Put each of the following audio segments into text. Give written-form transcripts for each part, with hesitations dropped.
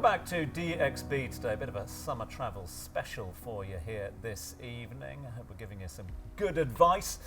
Welcome back to DXB today. A bit of a summer travel special for you here this evening. I hope we're giving you some good advice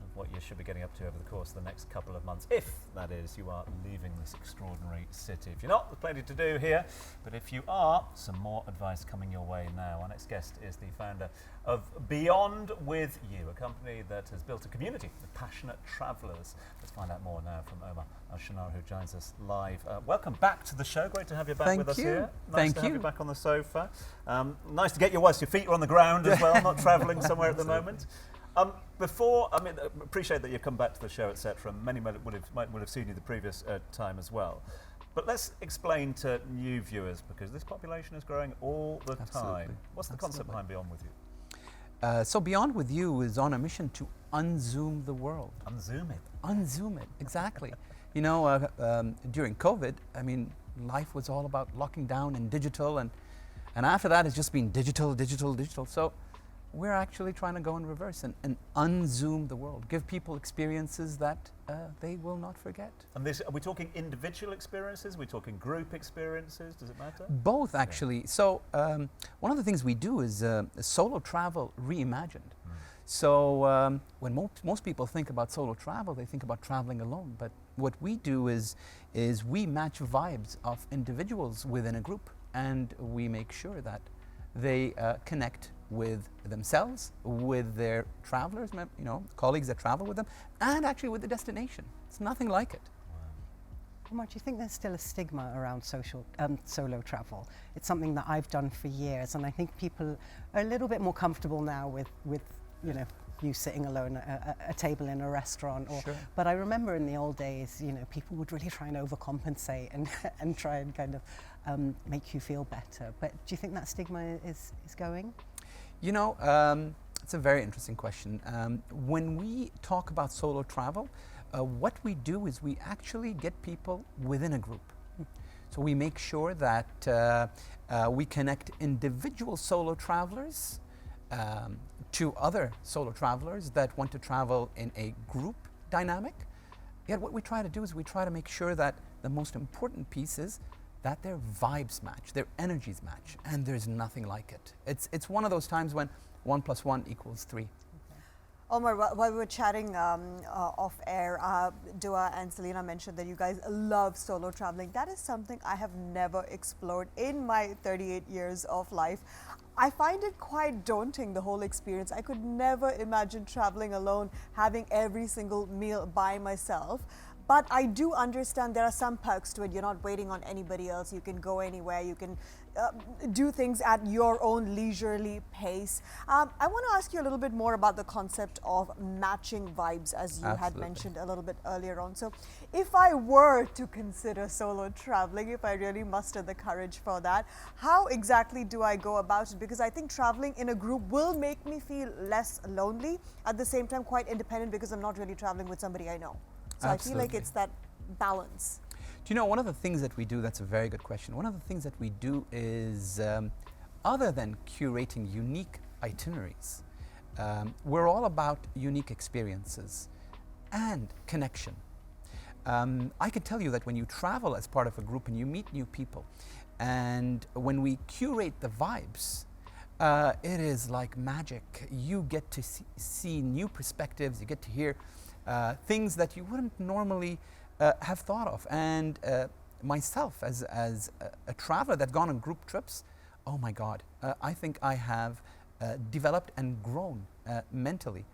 of what you should be getting up to over the course of the next couple of months, if, that is, you are leaving this extraordinary city. If you're not, there's plenty to do here, but if you are, some more advice coming your way now. Our next guest is the founder of Beyond With You, a company that has built a community of passionate travellers. Let's find out more now from Omar AlShunnar, who joins us live. Welcome back to the show. Great to have you back with us here. Nice to have you back on the sofa. Nice to get you whilst your feet are on the ground as well, not travelling somewhere at the moment. Appreciate that you've come back to the show, etc. Many would have seen you the previous time as well. But let's explain to new viewers, because this population is growing all the time. What's the concept behind Beyond With You? So Beyond With You is on a mission to unzoom the world. Unzoom it? Unzoom it, exactly. You know, during COVID, I mean, life was all about locking down and digital, and after that it's just been digital. So we're actually trying to go in reverse and unzoom the world, give people experiences that they will not forget. And this, are we talking individual experiences? Are we talking group experiences? Does it matter? Both, actually. Yeah. So one of the things we do is solo travel reimagined. So when most people think about solo travel, they think about traveling alone. But what we do is we match vibes of individuals within a group, and we make sure that they connect with themselves, with their travelers, you know, colleagues that travel with them, and actually with the destination. It's nothing like it. Omar, do you think there's still a stigma around solo travel? It's something that I've done for years, and I think people are a little bit more comfortable now with you know, you sitting alone at a table in a restaurant. Or, sure. But I remember in the old days, you know, people would really try and overcompensate and try and kind of make you feel better. But do you think that stigma is going? You know, it's a very interesting question. When we talk about solo travel, what we do is we actually get people within a group. So we make sure that we connect individual solo travelers to other solo travelers that want to travel in a group dynamic. Yet what we try to do is we try to make sure that the most important piece is that their vibes match, their energies match, and there's nothing like it. It's one of those times when 1 + 1 = 3. Omar, while we were chatting off air, Dua and Selena mentioned that you guys love solo traveling. That is something I have never explored in my 38 years of life. I find it quite daunting, the whole experience. I could never imagine traveling alone, having every single meal by myself. But I do understand there are some perks to it. You're not waiting on anybody else. You can go anywhere. You can do things at your own leisurely pace. I want to ask you a little bit more about the concept of matching vibes, as you had mentioned a little bit earlier on. So if I were to consider solo traveling, if I really muster the courage for that, how exactly do I go about it? Because I think traveling in a group will make me feel less lonely, at the same time quite independent, because I'm not really traveling with somebody I know. So I feel like it's that balance. Do you know, one of the things that we do, that's a very good question. One of the things that we do is, other than curating unique itineraries, we're all about unique experiences and connection. I can tell you that when you travel as part of a group and you meet new people, and when we curate the vibes, it is like magic. You get to see new perspectives, you get to hear things that you wouldn't normally have thought of. And myself, as a traveler that's gone on group trips, oh my God, I think I have developed and grown mentally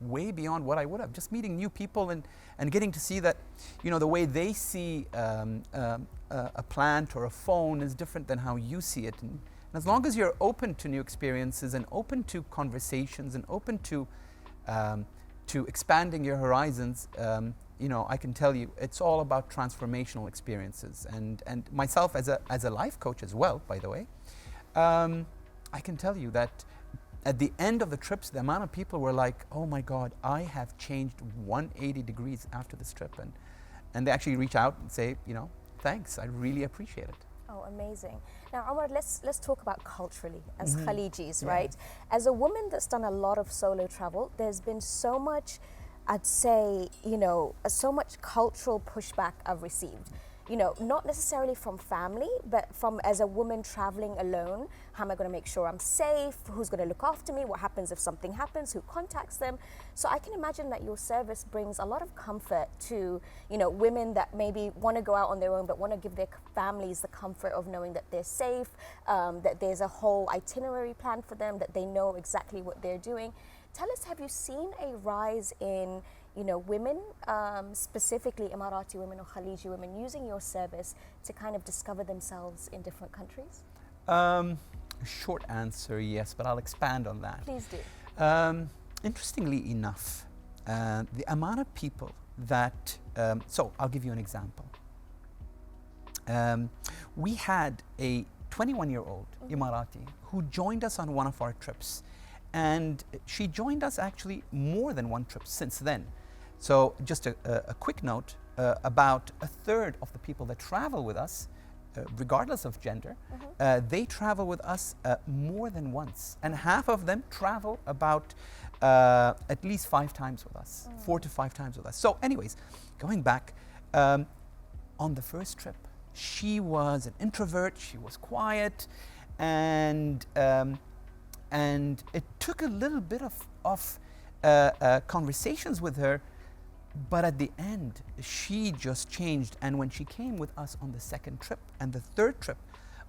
way beyond what I would have. Just meeting new people and getting to see that, you know, the way they see a plant or a phone is different than how you see it. And as long as you're open to new experiences and open to conversations and open to expanding your horizons, you know, I can tell you it's all about transformational experiences. And myself as a life coach as well, by the way, I can tell you that at the end of the trips, the amount of people were like, oh my God, I have changed 180 degrees after this trip. And they actually reach out and say, you know, thanks, I really appreciate it. Oh, amazing. Now, Omar, let's talk about culturally as Khalijis, right? As a woman that's done a lot of solo travel, there's been so much, I'd say, you know, so much cultural pushback I've received. you know, not necessarily from family, but from as a woman traveling alone, how am I going to make sure I'm safe? Who's going to look after me? What happens if something happens? Who contacts them? So I can imagine that your service brings a lot of comfort to, you know, women that maybe want to go out on their own, but want to give their families the comfort of knowing that they're safe, that there's a whole itinerary plan for them, that they know exactly what they're doing. Tell us, have you seen a rise in, you know, women, specifically Emirati women or Khaliji women, using your service to kind of discover themselves in different countries? Short answer, yes, but I'll expand on that. Please do. Interestingly enough, the amount of people that, so I'll give you an example. We had a 21-year-old Emirati who joined us on one of our trips, and she joined us actually more than one trip since then. So just a quick note, about a third of the people that travel with us, regardless of gender, they travel with us more than once, and half of them travel about at least 5 times with us, 4 to 5 times with us. So anyways, going back, on the first trip, she was an introvert, she was quiet, and it took a little bit of conversations with her, but at the end, she just changed. And when she came with us on the second trip and the third trip,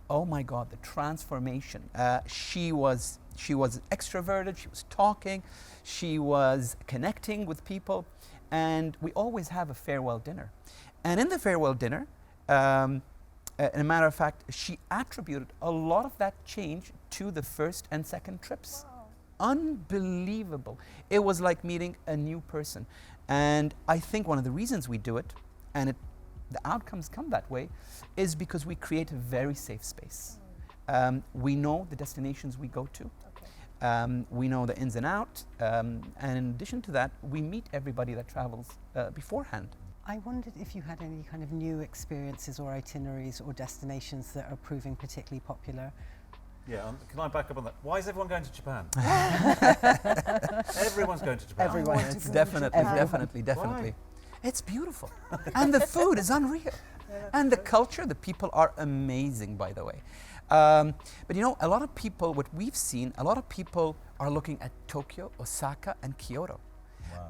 oh my God, the transformation. She was extroverted, she was talking, she was connecting with people, and we always have a farewell dinner. And in the farewell dinner, as a matter of fact, she attributed a lot of that change to the first and second trips. Wow. Unbelievable. It was like meeting a new person. And I think one of the reasons we do it, and the outcomes come that way, is because we create a very safe space. We know the destinations we go to. Okay. We know the ins and outs. And in addition to that, we meet everybody that travels beforehand. I wondered if you had any kind of new experiences or itineraries or destinations that are proving particularly popular. Yeah, can I back up on that? Why is everyone going to Japan? Everyone's going to Japan. Everyone. It's definitely. Why? It's beautiful. And the food is unreal. And the culture, the people are amazing, by the way. But you know, a lot of people, what we've seen, a lot of people are looking at Tokyo, Osaka, and Kyoto.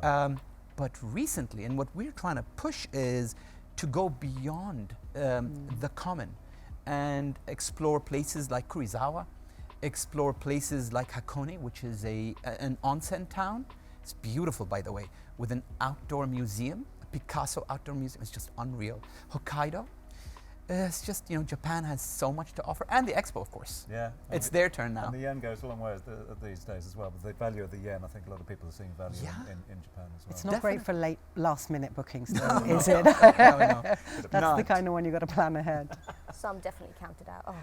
Wow. But recently, and what we're trying to push is to go beyond the common and explore places like Kurizawa, explore places like Hakone, which is an onsen town. It's beautiful, by the way, with an outdoor museum, a Picasso outdoor museum. It's just unreal. Hokkaido. It's just, you know, Japan has so much to offer. And the expo, of course. Yeah. It's their turn now. And the yen goes a long way these days as well. But the value of the yen, I think a lot of people are seeing value in Japan as well. It's not great for last-minute bookings, though, No, is it? no. That's the kind of one you've got to plan ahead. So I'm definitely counted out. Oh.